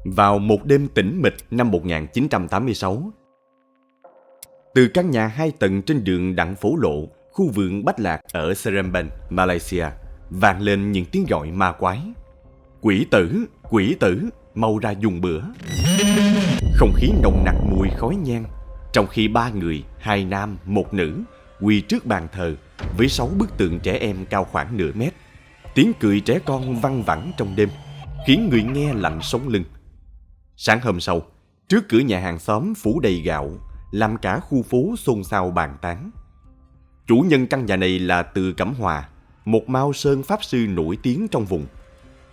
Vào một đêm tĩnh mịch năm 1986, từ căn nhà 2 tầng trên đường Đặng Phổ Lộ, khu vườn Bách Lạc ở Seremban, Malaysia, vang lên những tiếng gọi ma quái. Quỷ tử, mau ra dùng bữa. Không khí nồng nặc mùi khói nhang, trong khi 3 người, 2 nam, 1 nữ quỳ trước bàn thờ với 6 bức tượng trẻ em cao khoảng nửa mét. Tiếng cười trẻ con văng vẳng trong đêm, khiến người nghe lạnh sống lưng. Sáng hôm sau, trước cửa nhà hàng xóm phủ đầy gạo, làm cả khu phố xôn xao bàn tán. Chủ nhân căn nhà này là Từ Cẩm Hòa, một Mao Sơn pháp sư nổi tiếng trong vùng.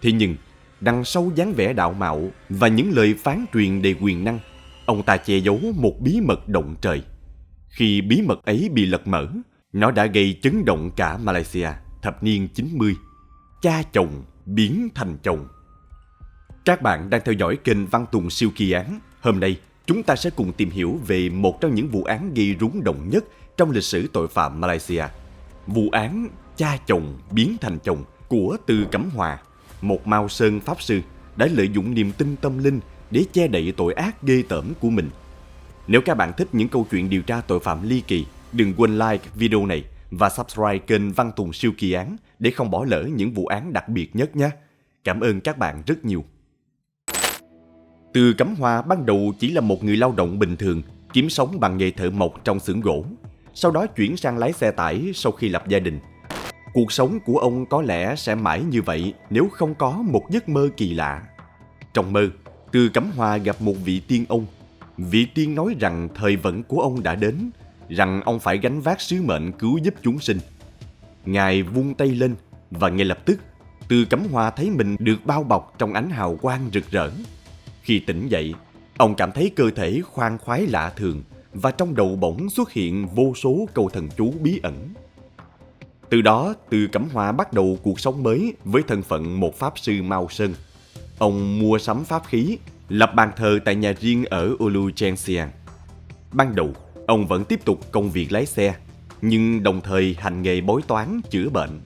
Thế nhưng, đằng sau dáng vẻ đạo mạo và những lời phán truyền đầy quyền năng, ông ta che giấu một bí mật động trời. Khi bí mật ấy bị lật mở, nó đã gây chấn động cả Malaysia thập niên 90. Cha chồng biến thành chồng. Các bạn đang theo dõi kênh Văn Tùng Siêu Kỳ Án. Hôm nay, chúng ta sẽ cùng tìm hiểu về một trong những vụ án gây rúng động nhất trong lịch sử tội phạm Malaysia. Vụ án cha chồng biến thành chồng của Từ Cẩm Hòa, một Mao Sơn pháp sư đã lợi dụng niềm tin tâm linh để che đậy tội ác ghê tởm của mình. Nếu các bạn thích những câu chuyện điều tra tội phạm ly kỳ, đừng quên like video này và subscribe kênh Văn Tùng Siêu Kỳ Án để không bỏ lỡ những vụ án đặc biệt nhất nhé. Cảm ơn các bạn rất nhiều. Từ Cẩm Hòa ban đầu chỉ là một người lao động bình thường, kiếm sống bằng nghề thợ mộc trong xưởng gỗ. Sau đó chuyển sang lái xe tải sau khi lập gia đình. Cuộc sống của ông có lẽ sẽ mãi như vậy nếu không có một giấc mơ kỳ lạ. Trong mơ, Từ Cẩm Hòa gặp một vị tiên ông. Vị tiên nói rằng thời vận của ông đã đến, rằng ông phải gánh vác sứ mệnh cứu giúp chúng sinh. Ngài vung tay lên và ngay lập tức, Từ Cẩm Hòa thấy mình được bao bọc trong ánh hào quang rực rỡ. Khi tỉnh dậy, ông cảm thấy cơ thể khoan khoái lạ thường và trong đầu bỗng xuất hiện vô số câu thần chú bí ẩn. Từ đó, Từ Cẩm Hòa bắt đầu cuộc sống mới với thân phận một pháp sư Mao Sơn. Ông mua sắm pháp khí, lập bàn thờ tại nhà riêng ở Ulu Chensian. Ban đầu, ông vẫn tiếp tục công việc lái xe, nhưng đồng thời hành nghề bói toán chữa bệnh.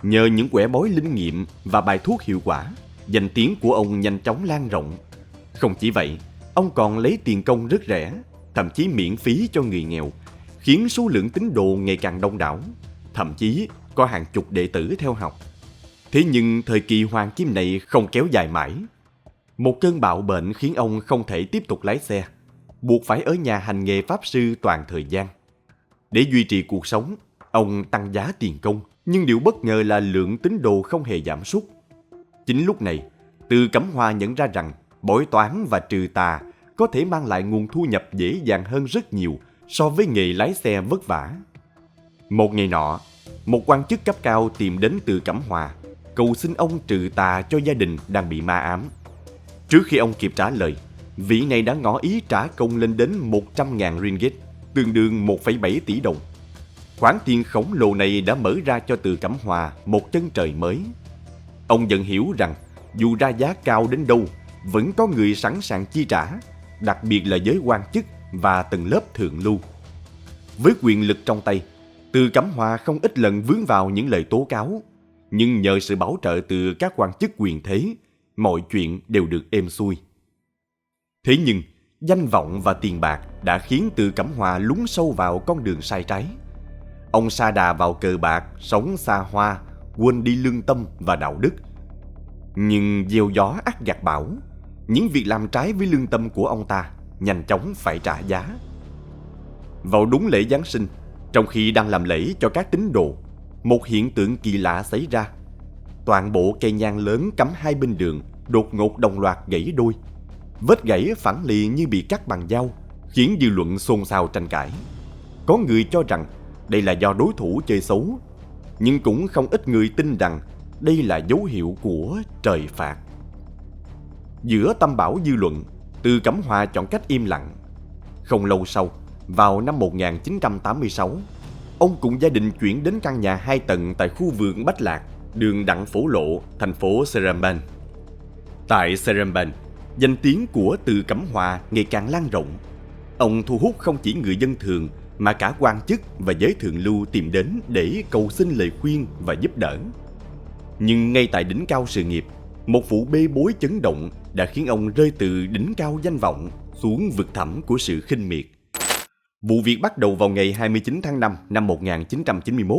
Nhờ những quẻ bói linh nghiệm và bài thuốc hiệu quả, danh tiếng của ông nhanh chóng lan rộng. Không chỉ vậy, ông còn lấy tiền công rất rẻ, thậm chí miễn phí cho người nghèo, khiến số lượng tín đồ ngày càng đông đảo, thậm chí có hàng chục đệ tử theo học. Thế nhưng thời kỳ hoàng kim này không kéo dài mãi. Một cơn bạo bệnh khiến ông không thể tiếp tục lái xe, buộc phải ở nhà hành nghề pháp sư toàn thời gian. Để duy trì cuộc sống, ông tăng giá tiền công, nhưng điều bất ngờ là lượng tín đồ không hề giảm sút. Chính lúc này, Từ Cẩm Hòa nhận ra rằng bói toán và trừ tà có thể mang lại nguồn thu nhập dễ dàng hơn rất nhiều so với nghề lái xe vất vả. Một ngày nọ, một quan chức cấp cao tìm đến Từ Cẩm Hòa, cầu xin ông trừ tà cho gia đình đang bị ma ám. Trước khi ông kịp trả lời, vị này đã ngỏ ý trả công lên đến 100.000 ringgit, tương đương 1,7 tỷ đồng. Khoản tiền khổng lồ này đã mở ra cho Từ Cẩm Hòa một chân trời mới. Ông dần hiểu rằng dù ra giá cao đến đâu, vẫn có người sẵn sàng chi trả, đặc biệt là giới quan chức và tầng lớp thượng lưu. Với quyền lực trong tay, Từ Cẩm Hòa không ít lần vướng vào những lời tố cáo, nhưng nhờ sự bảo trợ từ các quan chức quyền thế, mọi chuyện đều được êm xuôi. Thế nhưng, danh vọng và tiền bạc đã khiến Từ Cẩm Hòa lún sâu vào con đường sai trái. Ông sa đà vào cờ bạc, sống xa hoa, quên đi lương tâm và đạo đức. Nhưng gieo gió ắt gặt bão, những việc làm trái với lương tâm của ông ta nhanh chóng phải trả giá. Vào đúng lễ Giáng sinh, trong khi đang làm lễ cho các tín đồ, một hiện tượng kỳ lạ xảy ra. Toàn bộ cây nhang lớn cắm hai bên đường đột ngột đồng loạt gãy đôi. Vết gãy phẳng lì như bị cắt bằng dao, khiến dư luận xôn xao tranh cãi. Có người cho rằng đây là do đối thủ chơi xấu, nhưng cũng không ít người tin rằng đây là dấu hiệu của trời phạt. Giữa tâm bão dư luận, Từ Cẩm Hòa chọn cách im lặng. Không lâu sau, vào năm 1986, ông cùng gia đình chuyển đến căn nhà 2 tầng tại khu vườn Bách Lạc, đường Đặng Phổ Lộ, thành phố Seremban. Tại Seremban, danh tiếng của Từ Cẩm Hòa ngày càng lan rộng. Ông thu hút không chỉ người dân thường mà cả quan chức và giới thượng lưu tìm đến để cầu xin lời khuyên và giúp đỡ. Nhưng ngay tại đỉnh cao sự nghiệp, Một vụ bê bối chấn động đã khiến ông rơi từ đỉnh cao danh vọng xuống vực thẳm của sự khinh miệt. Vụ việc bắt đầu vào ngày 29 tháng 5 năm 1991,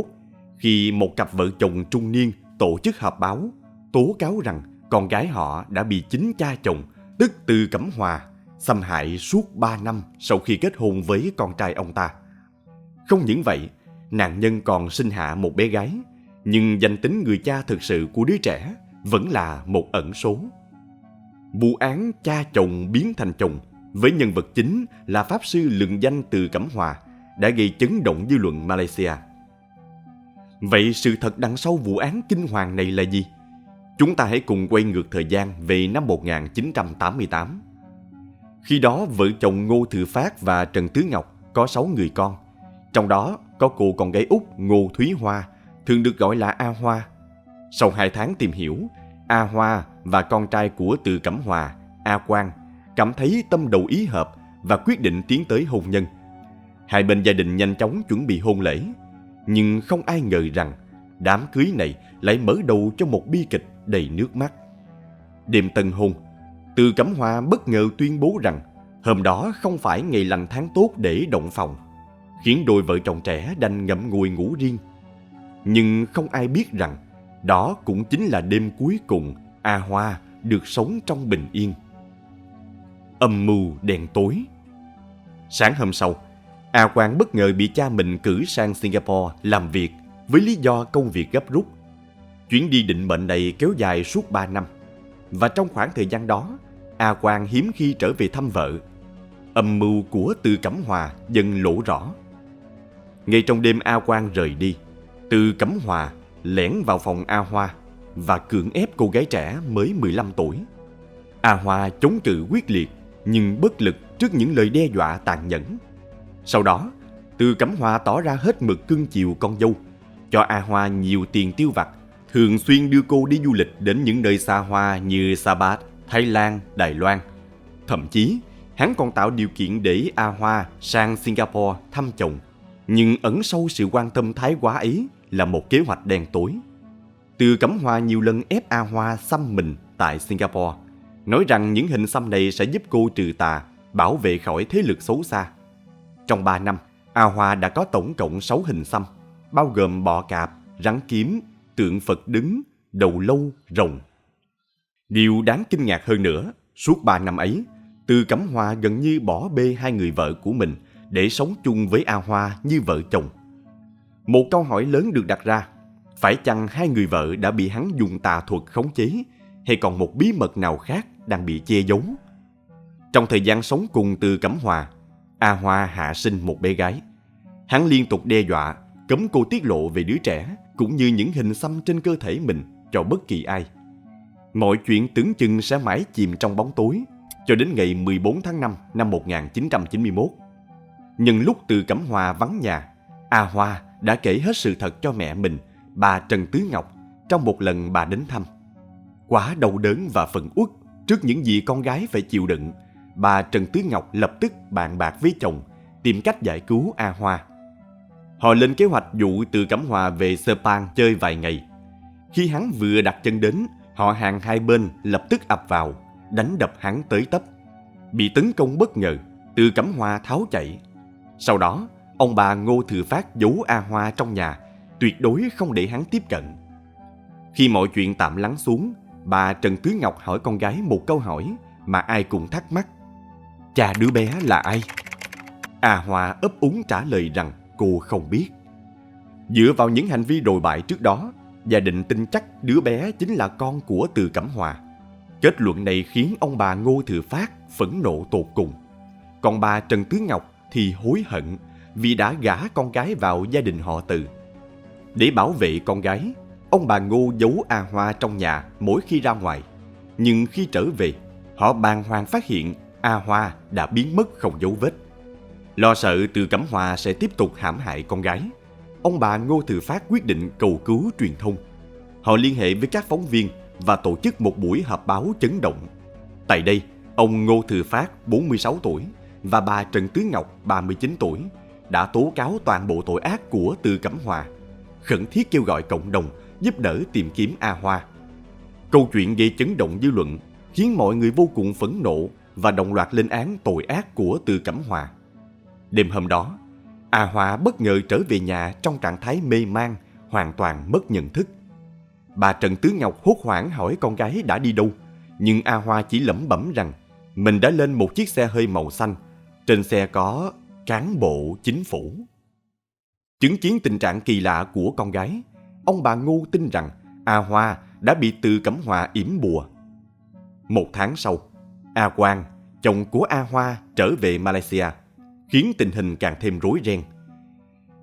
khi một cặp vợ chồng trung niên tổ chức họp báo, tố cáo rằng con gái họ đã bị chính cha chồng, tức Từ Cẩm Hòa, xâm hại suốt 3 năm sau khi kết hôn với con trai ông ta. Không những vậy, nạn nhân còn sinh hạ một bé gái, nhưng danh tính người cha thực sự của đứa trẻ vẫn là một ẩn số. Vụ án cha chồng biến thành chồng với nhân vật chính là pháp sư lừng danh Từ Cẩm Hòa đã gây chấn động dư luận Malaysia. Vậy sự thật đằng sau vụ án kinh hoàng này là gì? Chúng ta hãy cùng quay ngược thời gian về năm 1988. Khi đó, vợ chồng Ngô Thừa Phát và Trần Tứ Ngọc có 6 người con. Trong đó có cô con gái út Ngô Thúy Hoa, thường được gọi là A Hoa. Sau 2 tháng tìm hiểu, A Hoa và con trai của Từ Cẩm Hòa, A Quang, cảm thấy tâm đầu ý hợp và quyết định tiến tới hôn nhân. Hai bên gia đình nhanh chóng chuẩn bị hôn lễ, nhưng không ai ngờ rằng đám cưới này lại mở đầu cho một bi kịch đầy nước mắt. Đêm tân hôn, Từ Cẩm Hòa bất ngờ tuyên bố rằng hôm đó không phải ngày lành tháng tốt để động phòng, khiến đôi vợ chồng trẻ đành ngậm ngùi ngủ riêng. Nhưng không ai biết rằng đó cũng chính là đêm cuối cùng A Hoa được sống trong bình yên. Âm mưu đen tối. Sáng hôm sau, A Quang bất ngờ bị cha mình cử sang Singapore làm việc với lý do công việc gấp rút. Chuyến đi định mệnh này kéo dài suốt 3 năm, và trong khoảng thời gian đó, A Quang hiếm khi trở về thăm vợ. Âm mưu của Từ Cẩm Hòa dần lộ rõ. Ngay trong đêm A Quang rời đi, Từ Cẩm Hòa lẻn vào phòng A Hoa và cưỡng ép cô gái trẻ mới 15 tuổi. A Hoa chống cự quyết liệt nhưng bất lực trước những lời đe dọa tàn nhẫn. Sau đó, Từ Cẩm Hòa tỏ ra hết mực cưng chiều con dâu, cho A Hoa nhiều tiền tiêu vặt, thường xuyên đưa cô đi du lịch đến những nơi xa hoa như Sa Pa, Thái Lan, Đài Loan. Thậm chí, hắn còn tạo điều kiện để A Hoa sang Singapore thăm chồng, nhưng ẩn sâu sự quan tâm thái quá ấy là một kế hoạch đen tối. Từ Cẩm Hòa nhiều lần ép A Hoa xăm mình tại Singapore, nói rằng những hình xăm này sẽ giúp cô trừ tà, bảo vệ khỏi thế lực xấu xa. Trong 3 năm, A Hoa đã có tổng cộng 6 hình xăm, bao gồm bọ cạp, rắn kiếm, tượng Phật đứng, đầu lâu, rồng. Điều đáng kinh ngạc hơn nữa, suốt 3 năm ấy, Từ Cẩm Hòa gần như bỏ bê hai người vợ của mình để sống chung với A Hoa như vợ chồng. Một câu hỏi lớn được đặt ra, phải chăng hai người vợ đã bị hắn dùng tà thuật khống chế, hay còn một bí mật nào khác đang bị che giấu? Trong thời gian sống cùng Từ Cẩm Hòa, A Hoa hạ sinh một bé gái. Hắn liên tục đe dọa, cấm cô tiết lộ về đứa trẻ, cũng như những hình xăm trên cơ thể mình cho bất kỳ ai. Mọi chuyện tưởng chừng sẽ mãi chìm trong bóng tối, cho đến ngày 14 tháng 5 năm 1991. Nhân lúc Từ Cẩm Hòa vắng nhà, A Hoa đã kể hết sự thật cho mẹ mình, bà Trần Tứ Ngọc, trong một lần bà đến thăm. Quá đau đớn và phẫn uất trước những gì con gái phải chịu đựng, bà Trần Tứ Ngọc lập tức bàn bạc với chồng, tìm cách giải cứu A Hoa. Họ lên kế hoạch dụ Từ Cẩm Hòa về Sepang chơi vài ngày. Khi hắn vừa đặt chân đến, họ hàng hai bên lập tức ập vào, đánh đập hắn tới tấp. Bị tấn công bất ngờ, Từ Cẩm Hòa tháo chạy. Sau đó, ông bà Ngô Thừa Phát giấu A Hoa trong nhà, tuyệt đối không để hắn tiếp cận. Khi mọi chuyện tạm lắng xuống, bà Trần Tứ Ngọc hỏi con gái một câu hỏi mà ai cũng thắc mắc. Cha đứa bé là ai? A Hoa ấp úng trả lời rằng cô không biết. Dựa vào những hành vi đồi bại trước đó, gia đình tin chắc đứa bé chính là con của Từ Cẩm Hòa. Kết luận này khiến ông bà Ngô Thừa Phát phẫn nộ tột cùng. Còn bà Trần Tứ Ngọc thì hối hận vì đã gả con gái vào gia đình họ Từ. Để bảo vệ con gái, ông bà Ngô giấu A Hoa trong nhà mỗi khi ra ngoài. Nhưng khi trở về, họ bàng hoàng phát hiện A Hoa đã biến mất không dấu vết. Lo sợ Từ Cẩm Hòa sẽ tiếp tục hãm hại con gái, ông bà Ngô Thừa Phát quyết định cầu cứu truyền thông. Họ liên hệ với các phóng viên và tổ chức một buổi họp báo chấn động. Tại đây, ông Ngô Thừa Phát, 46 tuổi, và bà Trần Tứ Ngọc, 39 tuổi, đã tố cáo toàn bộ tội ác của Từ Cẩm Hòa, khẩn thiết kêu gọi cộng đồng giúp đỡ tìm kiếm A Hoa. Câu chuyện gây chấn động dư luận, khiến mọi người vô cùng phẫn nộ và đồng loạt lên án tội ác của Từ Cẩm Hòa. Đêm hôm đó, A Hoa bất ngờ trở về nhà trong trạng thái mê man, hoàn toàn mất nhận thức. Bà Trần Tứ Ngọc hốt hoảng hỏi con gái đã đi đâu, nhưng A Hoa chỉ lẩm bẩm rằng mình đã lên một chiếc xe hơi màu xanh, trên xe có cán bộ chính phủ. Chứng kiến tình trạng kỳ lạ của con gái, ông bà Ngô tin rằng A Hoa đã bị Từ Cẩm Hòa yểm bùa. 1 tháng sau, A Quang, chồng của A Hoa trở về Malaysia, khiến tình hình càng thêm rối ren.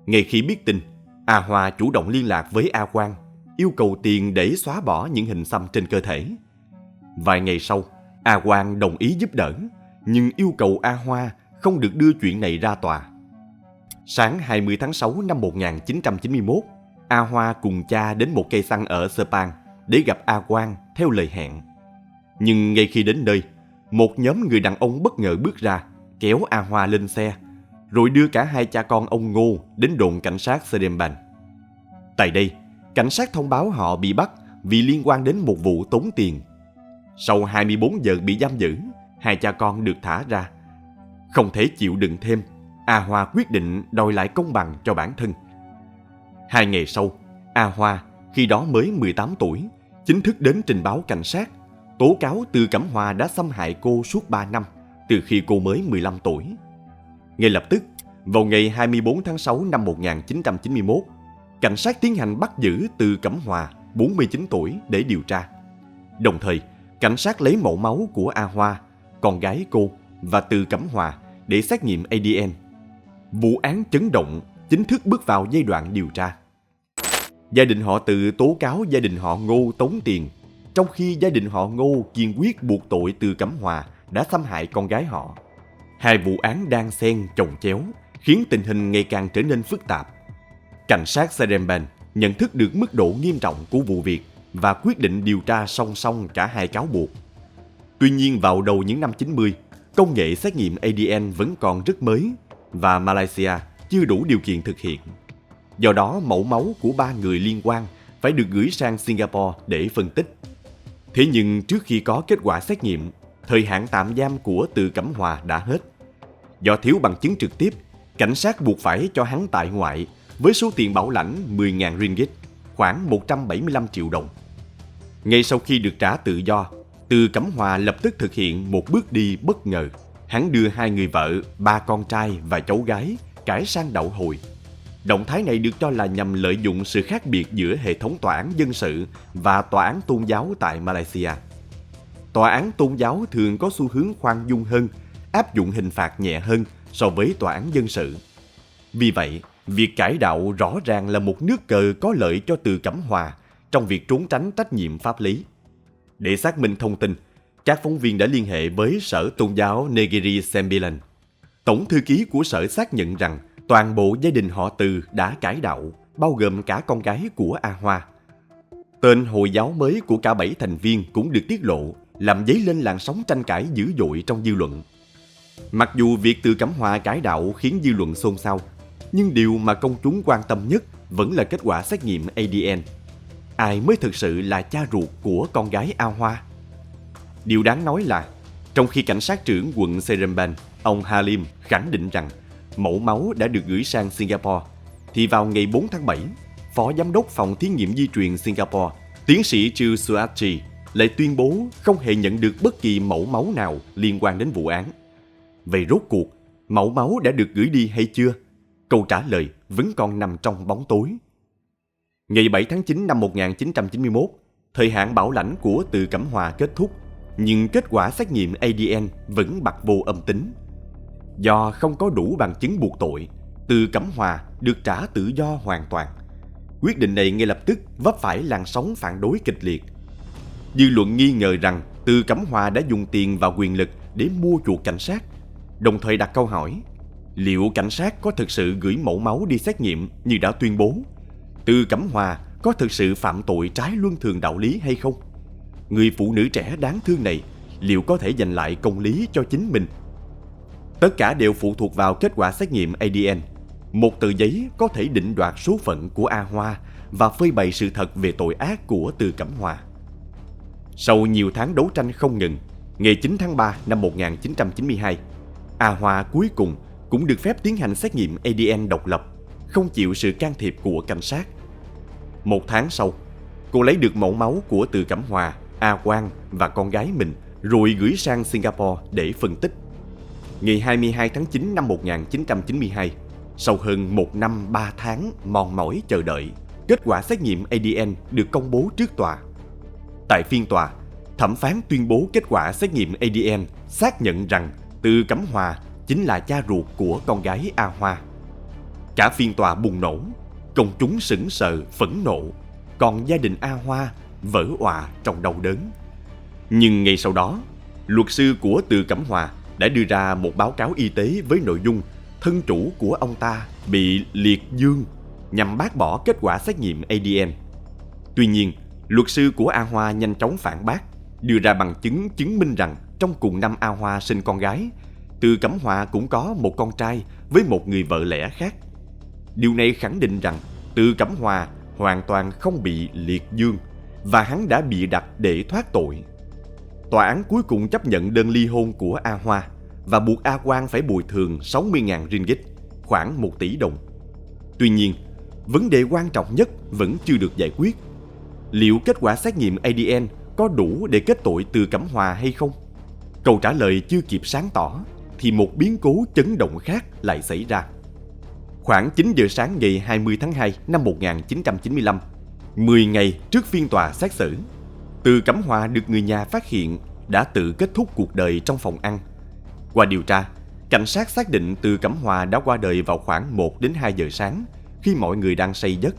Ngay khi biết tin, A Hoa chủ động liên lạc với A Quang, yêu cầu tiền để xóa bỏ những hình xăm trên cơ thể. Vài ngày sau, A Quang đồng ý giúp đỡ, nhưng yêu cầu A Hoa không được đưa chuyện này ra tòa. Sáng 20 tháng 6 năm 1991, A Hoa cùng cha đến một cây xăng ở Sepang để gặp A Quang theo lời hẹn. Nhưng ngay khi đến nơi, một nhóm người đàn ông bất ngờ bước ra, kéo A Hoa lên xe, rồi đưa cả hai cha con ông Ngô đến đồn cảnh sát Seremban. Tại đây, cảnh sát thông báo họ bị bắt vì liên quan đến một vụ tống tiền. Sau 24 giờ bị giam giữ, hai cha con được thả ra. Không thể chịu đựng thêm, A Hoa quyết định đòi lại công bằng cho bản thân. 2 ngày sau, A Hoa, khi đó mới 18 tuổi, chính thức đến trình báo cảnh sát, tố cáo Từ Cẩm Hòa đã xâm hại cô suốt 3 năm, từ khi cô mới 15 tuổi. Ngay lập tức, vào ngày 24 tháng 6 năm 1991, cảnh sát tiến hành bắt giữ Từ Cẩm Hòa, 49 tuổi, để điều tra. Đồng thời, cảnh sát lấy mẫu máu của A Hoa, con gái cô và Từ Cẩm Hòa để xét nghiệm ADN. Vụ án chấn động chính thức bước vào giai đoạn điều tra. Gia đình họ Từ tố cáo gia đình họ Ngô tống tiền, trong khi gia đình họ Ngô kiên quyết buộc tội Từ Cẩm Hòa đã xâm hại con gái họ. Hai vụ án đan xen chồng chéo, khiến tình hình ngày càng trở nên phức tạp. Cảnh sát Seremban nhận thức được mức độ nghiêm trọng của vụ việc và quyết định điều tra song song cả hai cáo buộc. Tuy nhiên, vào đầu những năm 90, công nghệ xét nghiệm ADN vẫn còn rất mới và Malaysia chưa đủ điều kiện thực hiện. Do đó, mẫu máu của 3 người liên quan phải được gửi sang Singapore để phân tích. Thế nhưng trước khi có kết quả xét nghiệm, thời hạn tạm giam của Từ Cẩm Hòa đã hết. Do thiếu bằng chứng trực tiếp, cảnh sát buộc phải cho hắn tại ngoại với số tiền bảo lãnh 10.000 ringgit, khoảng 175 triệu đồng. Ngay sau khi được trả tự do, Từ Cẩm Hòa lập tức thực hiện một bước đi bất ngờ. Hắn đưa 2 người vợ, 3 con trai và cháu gái cải sang đạo Hồi. Động thái này được cho là nhằm lợi dụng sự khác biệt giữa hệ thống tòa án dân sự và tòa án tôn giáo tại Malaysia. Tòa án tôn giáo thường có xu hướng khoan dung hơn, áp dụng hình phạt nhẹ hơn so với tòa án dân sự. Vì vậy, việc cải đạo rõ ràng là một nước cờ có lợi cho Từ Cẩm Hòa trong việc trốn tránh trách nhiệm pháp lý. Để xác minh thông tin, các phóng viên đã liên hệ với Sở Tôn giáo Negeri Sembilan. Tổng thư ký của sở xác nhận rằng toàn bộ gia đình họ Từ đã cải đạo, bao gồm cả con gái của A Hoa. Tên Hồi giáo mới của cả 7 thành viên cũng được tiết lộ, làm dấy lên làn sóng tranh cãi dữ dội trong dư luận. Mặc dù việc Từ Cẩm Hòa cải đạo khiến dư luận xôn xao, nhưng điều mà công chúng quan tâm nhất vẫn là kết quả xét nghiệm ADN. Ai mới thực sự là cha ruột của con gái A Hoa? Điều đáng nói là, trong khi cảnh sát trưởng quận Seremban, ông Halim khẳng định rằng mẫu máu đã được gửi sang Singapore, thì vào ngày 4 tháng 7, Phó Giám đốc Phòng Thí nghiệm Di truyền Singapore, tiến sĩ Chu Suachi, lại tuyên bố không hề nhận được bất kỳ mẫu máu nào liên quan đến vụ án. Vậy rốt cuộc, mẫu máu đã được gửi đi hay chưa? Câu trả lời vẫn còn nằm trong bóng tối. Ngày 7 tháng 9 năm 1991, thời hạn bảo lãnh của Từ Cẩm Hòa kết thúc, nhưng kết quả xét nghiệm ADN vẫn bặt vô âm tính. Do không có đủ bằng chứng buộc tội, Từ Cẩm Hòa được trả tự do hoàn toàn. Quyết định này ngay lập tức vấp phải làn sóng phản đối kịch liệt. Dư luận nghi ngờ rằng Từ Cẩm Hòa đã dùng tiền và quyền lực để mua chuộc cảnh sát, đồng thời đặt câu hỏi: liệu cảnh sát có thực sự gửi mẫu máu đi xét nghiệm như đã tuyên bố? Từ Cẩm Hòa có thực sự phạm tội trái luân thường đạo lý hay không? Người phụ nữ trẻ đáng thương này liệu có thể giành lại công lý cho chính mình? Tất cả đều phụ thuộc vào kết quả xét nghiệm ADN. Một tờ giấy có thể định đoạt số phận của A Hoa và phơi bày sự thật về tội ác của Từ Cẩm Hòa. Sau nhiều tháng đấu tranh không ngừng, ngày 9 tháng 3 năm 1992, A Hoa cuối cùng cũng được phép tiến hành xét nghiệm ADN độc lập, không chịu sự can thiệp của cảnh sát. 1 tháng sau, cô lấy được mẫu máu của Từ Cẩm Hòa, A Quang và con gái mình rồi gửi sang Singapore để phân tích. Ngày 22 tháng 9 năm 1992, sau hơn 1 năm 3 tháng mòn mỏi chờ đợi, kết quả xét nghiệm ADN được công bố trước tòa. Tại phiên tòa, thẩm phán tuyên bố kết quả xét nghiệm ADN xác nhận rằng Từ Cẩm Hòa chính là cha ruột của con gái A Hoa. Cả phiên tòa bùng nổ, công chúng sững sờ, phẫn nộ, còn gia đình A Hoa vỡ òa trong đau đớn. Nhưng ngay sau đó, luật sư của Từ Cẩm Hòa đã đưa ra một báo cáo y tế với nội dung thân chủ của ông ta bị liệt dương nhằm bác bỏ kết quả xét nghiệm ADN. Tuy nhiên, luật sư của A Hoa nhanh chóng phản bác, đưa ra bằng chứng chứng minh rằng trong cùng năm A Hoa sinh con gái, Từ Cẩm Hòa cũng có một con trai với một người vợ lẽ khác. Điều này khẳng định rằng Từ Cẩm Hòa hoàn toàn không bị liệt dương và hắn đã bịa đặt để thoát tội. Tòa án cuối cùng chấp nhận đơn ly hôn của A Hoa và buộc A Quang phải bồi thường 60.000 ringgit, khoảng 1 tỷ đồng. Tuy nhiên, vấn đề quan trọng nhất vẫn chưa được giải quyết. Liệu kết quả xét nghiệm ADN có đủ để kết tội Từ Cẩm Hòa hay không? Câu trả lời chưa kịp sáng tỏ thì một biến cố chấn động khác lại xảy ra. Khoảng 9 giờ sáng ngày 20 tháng 2 năm 1995, 10 ngày trước phiên tòa xét xử, Từ Cẩm Hòa được người nhà phát hiện đã tự kết thúc cuộc đời trong phòng ăn. Qua điều tra, cảnh sát xác định Từ Cẩm Hòa đã qua đời vào khoảng 1 đến 2 giờ sáng khi mọi người đang say giấc.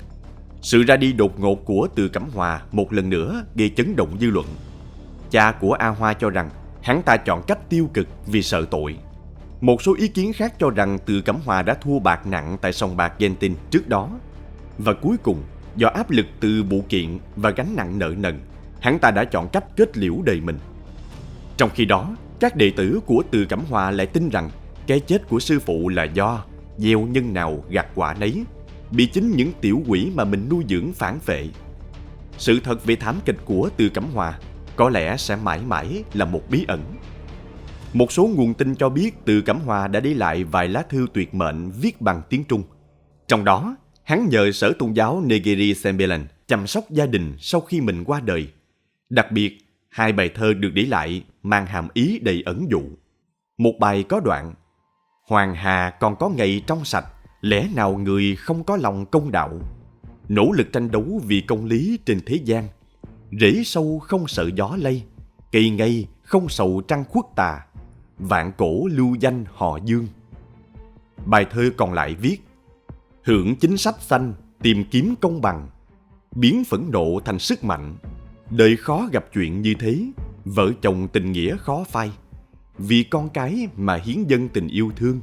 Sự ra đi đột ngột của Từ Cẩm Hòa một lần nữa gây chấn động dư luận. Cha của A Hoa cho rằng hắn ta chọn cách tiêu cực vì sợ tội. Một số ý kiến khác cho rằng Từ Cẩm Hòa đã thua bạc nặng tại sòng bạc Genting trước đó. Và cuối cùng, do áp lực từ vụ kiện và gánh nặng nợ nần, hắn ta đã chọn cách kết liễu đời mình. Trong khi đó, các đệ tử của Từ Cẩm Hòa lại tin rằng cái chết của sư phụ là do gieo nhân nào gặt quả nấy, bị chính những tiểu quỷ mà mình nuôi dưỡng phản phệ. Sự thật về thảm kịch của Từ Cẩm Hòa có lẽ sẽ mãi mãi là một bí ẩn. Một số nguồn tin cho biết Từ Cẩm Hòa đã để lại vài lá thư tuyệt mệnh viết bằng tiếng Trung. Trong đó, hắn nhờ Sở Tôn giáo Negeri Sembilan chăm sóc gia đình sau khi mình qua đời. Đặc biệt, 2 bài thơ được để lại mang hàm ý đầy ẩn dụ. Một bài có đoạn: Hoàng hà còn có ngày trong sạch, lẽ nào người không có lòng công đạo. Nỗ lực tranh đấu vì công lý trên thế gian, rễ sâu không sợ gió lay, cây ngây không sầu trăng khuất tà, vạn cổ lưu danh họ Dương. Bài thơ còn lại viết: Hưởng chính sách xanh, tìm kiếm công bằng, biến phẫn nộ thành sức mạnh. Đời khó gặp chuyện như thế, vợ chồng tình nghĩa khó phai. Vì con cái mà hiến dâng tình yêu thương.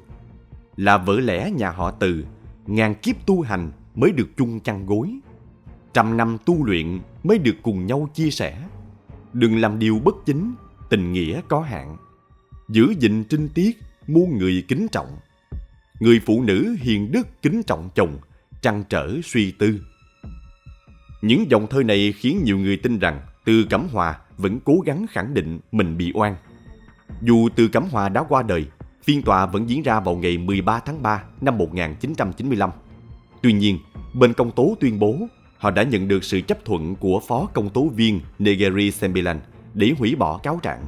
Là vợ lẽ nhà họ Từ, ngàn kiếp tu hành mới được chung chăn gối. 100 năm tu luyện mới được cùng nhau chia sẻ. Đừng làm điều bất chính, tình nghĩa có hạn. Giữ gìn trinh tiết, muôn người kính trọng. Người phụ nữ hiền đức kính trọng chồng, trăn trở suy tư. Những dòng thơ này khiến nhiều người tin rằng Từ Cẩm Hòa vẫn cố gắng khẳng định mình bị oan. Dù Từ Cẩm Hòa đã qua đời, phiên tòa vẫn diễn ra vào ngày 13 tháng 3 năm 1995. Tuy nhiên, bên công tố tuyên bố họ đã nhận được sự chấp thuận của phó công tố viên Negeri Sembilan để hủy bỏ cáo trạng.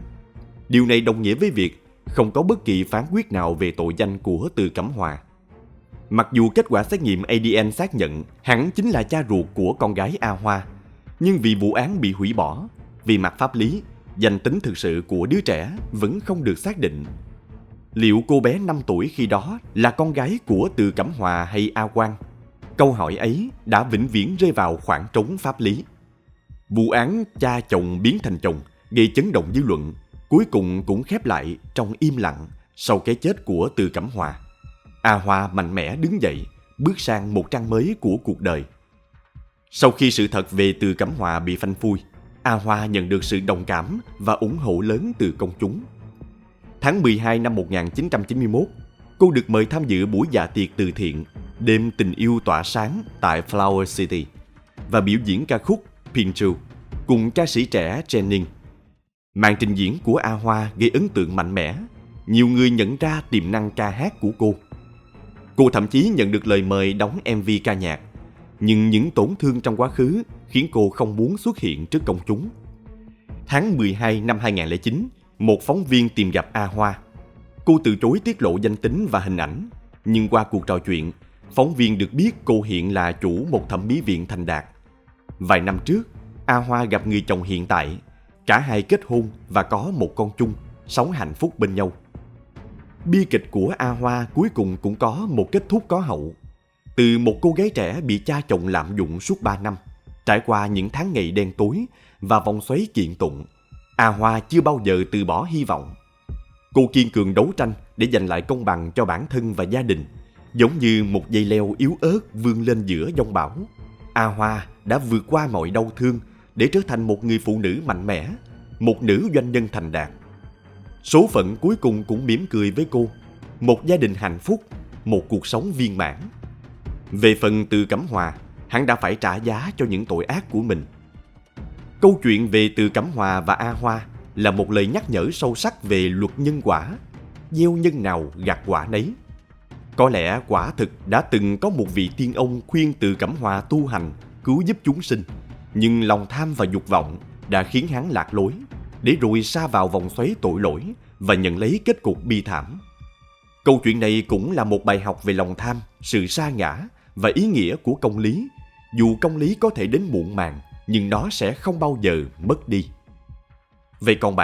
Điều này đồng nghĩa với việc không có bất kỳ phán quyết nào về tội danh của Từ Cẩm Hòa. Mặc dù kết quả xét nghiệm ADN xác nhận hắn chính là cha ruột của con gái A Hoa, nhưng vì vụ án bị hủy bỏ, vì mặt pháp lý, danh tính thực sự của đứa trẻ vẫn không được xác định. Liệu cô bé 5 tuổi khi đó là con gái của Từ Cẩm Hòa hay A Quang? Câu hỏi ấy đã vĩnh viễn rơi vào khoảng trống pháp lý. Vụ án cha chồng biến thành chồng gây chấn động dư luận, cuối cùng cũng khép lại trong im lặng sau cái chết của Từ Cẩm Hòa. A Hoa mạnh mẽ đứng dậy, bước sang một trang mới của cuộc đời. Sau khi sự thật về Từ Cẩm Hòa bị phanh phui, A Hoa nhận được sự đồng cảm và ủng hộ lớn từ công chúng. Tháng 12 năm 1991, cô được mời tham dự buổi dạ tiệc từ thiện Đêm tình yêu tỏa sáng tại Flower City và biểu diễn ca khúc Pinchu cùng ca sĩ trẻ Jennings. Màn trình diễn của A Hoa gây ấn tượng mạnh mẽ. Nhiều người nhận ra tiềm năng ca hát của cô. Cô thậm chí nhận được lời mời đóng MV ca nhạc. Nhưng những tổn thương trong quá khứ khiến cô không muốn xuất hiện trước công chúng. Tháng 12 năm 2009, một phóng viên tìm gặp A Hoa. Cô từ chối tiết lộ danh tính và hình ảnh. Nhưng qua cuộc trò chuyện, phóng viên được biết cô hiện là chủ một thẩm mỹ viện thành đạt. Vài năm trước, A Hoa gặp người chồng hiện tại. Cả hai kết hôn và có một con chung, sống hạnh phúc bên nhau. Bi kịch của A Hoa cuối cùng cũng có một kết thúc có hậu. Từ một cô gái trẻ bị cha chồng lạm dụng suốt 3 năm, trải qua những tháng ngày đen tối và vòng xoáy kiện tụng, A Hoa chưa bao giờ từ bỏ hy vọng. Cô kiên cường đấu tranh để giành lại công bằng cho bản thân và gia đình. Giống như một dây leo yếu ớt vươn lên giữa giông bão, A Hoa đã vượt qua mọi đau thương để trở thành một người phụ nữ mạnh mẽ, một nữ doanh nhân thành đạt. Số phận cuối cùng cũng mỉm cười với cô, một gia đình hạnh phúc, một cuộc sống viên mãn. Về phần Từ Cẩm Hòa, hắn đã phải trả giá cho những tội ác của mình. Câu chuyện về Từ Cẩm Hòa và A Hoa là một lời nhắc nhở sâu sắc về luật nhân quả, gieo nhân nào gặt quả nấy. Có lẽ quả thực đã từng có một vị tiên ông khuyên Từ Cẩm Hòa tu hành, cứu giúp chúng sinh, nhưng lòng tham và dục vọng đã khiến hắn lạc lối, để rồi sa vào vòng xoáy tội lỗi và nhận lấy kết cục bi thảm. Câu chuyện này cũng là một bài học về lòng tham, sự sa ngã và ý nghĩa của công lý. Dù công lý có thể đến muộn màng, nhưng nó sẽ không bao giờ mất đi. Vậy còn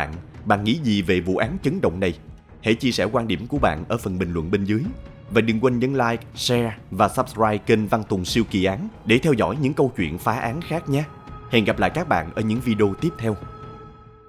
bạn nghĩ gì về vụ án chấn động này? Hãy chia sẻ quan điểm của bạn ở phần bình luận bên dưới. Và đừng quên nhấn like, share và subscribe kênh Văn Tùng Siêu Kỳ Án để theo dõi những câu chuyện phá án khác nhé. Hẹn gặp lại các bạn ở những video tiếp theo.